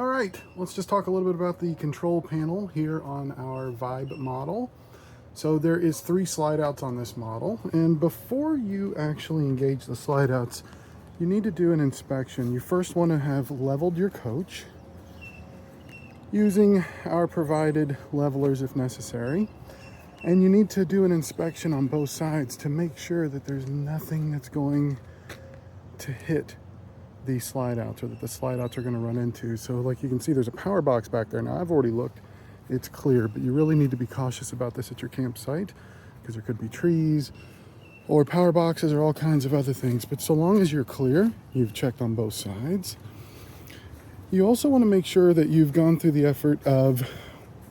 All right, let's just talk a little bit about the control panel here on our Vibe model. So there is 3 slide outs on this model, and before you actually engage the slide outs, you need to do an inspection. You first want to have leveled your coach using our provided levelers if necessary. And you need to do an inspection on both sides to make sure that there's nothing that's going to hit the slide outs or that the slide outs are going to run into. So like you can see, there's a power box back there. Now I've already looked, it's clear, but you really need to be cautious about this at your campsite because there could be trees or power boxes or all kinds of other things. But so long as you're clear, you've checked on both sides. You also want to make sure that you've gone through the effort of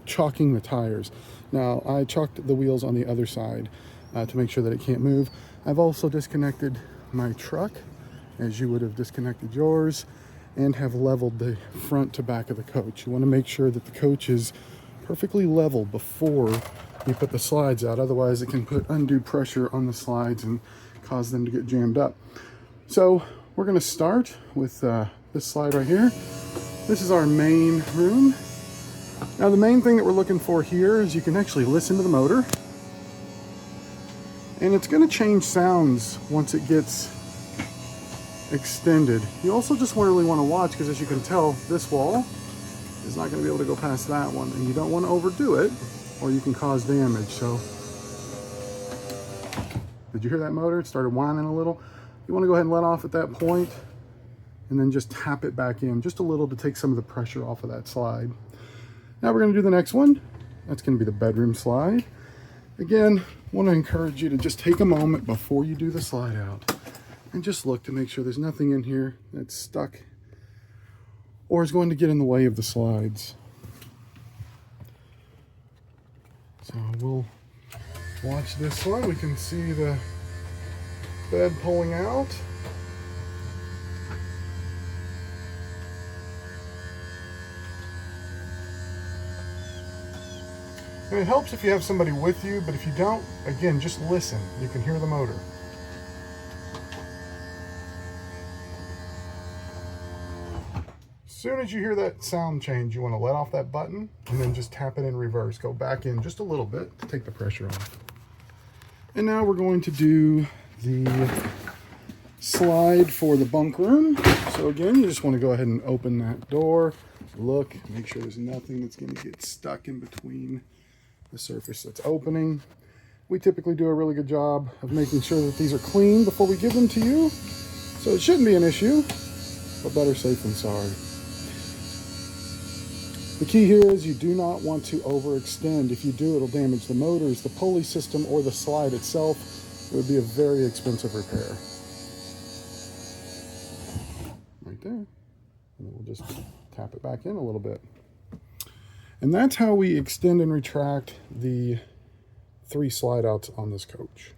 chalking the tires. Now I chalked the wheels on the other side to make sure that it can't move. I've also disconnected my truck as you would have disconnected yours, and have leveled the front to back of the coach. You want to make sure that the coach is perfectly level before you put the slides out, otherwise it can put undue pressure on the slides and cause them to get jammed up. So we're going to start with this slide right here. This is our main room. Now the main thing that we're looking for here is you can actually listen to the motor, and it's going to change sounds once it gets extended. You also just really want to watch, because as you can tell, this wall is not going to be able to go past that one, and you don't want to overdo it or you can cause damage. So did you hear that motor? It started whining a little. You want to go ahead and let off at that point and then just tap it back in just a little to take some of the pressure off of that slide. Now we're going to do the next one. That's going to be the bedroom slide. Again, I want to encourage you to just take a moment before you do the slide out and just look to make sure there's nothing in here that's stuck or is going to get in the way of the slides. So we'll watch this one. We can see the bed pulling out. And it helps if you have somebody with you, but if you don't, again, just listen. You can hear the motor. As soon as you hear that sound change, you want to let off that button and then just tap it in reverse. Go back in just a little bit to take the pressure off. And now we're going to do the slide for the bunk room. So again, you just want to go ahead and open that door, look, make sure there's nothing that's going to get stuck in between the surface that's opening. We typically do a really good job of making sure that these are clean before we give them to you. So it shouldn't be an issue, but better safe than sorry. The key here is you do not want to overextend. If you do, it'll damage the motors, the pulley system, or the slide itself. It would be a very expensive repair. Right there. And then we'll just tap it back in a little bit. And that's how we extend and retract the 3 slide outs on this coach.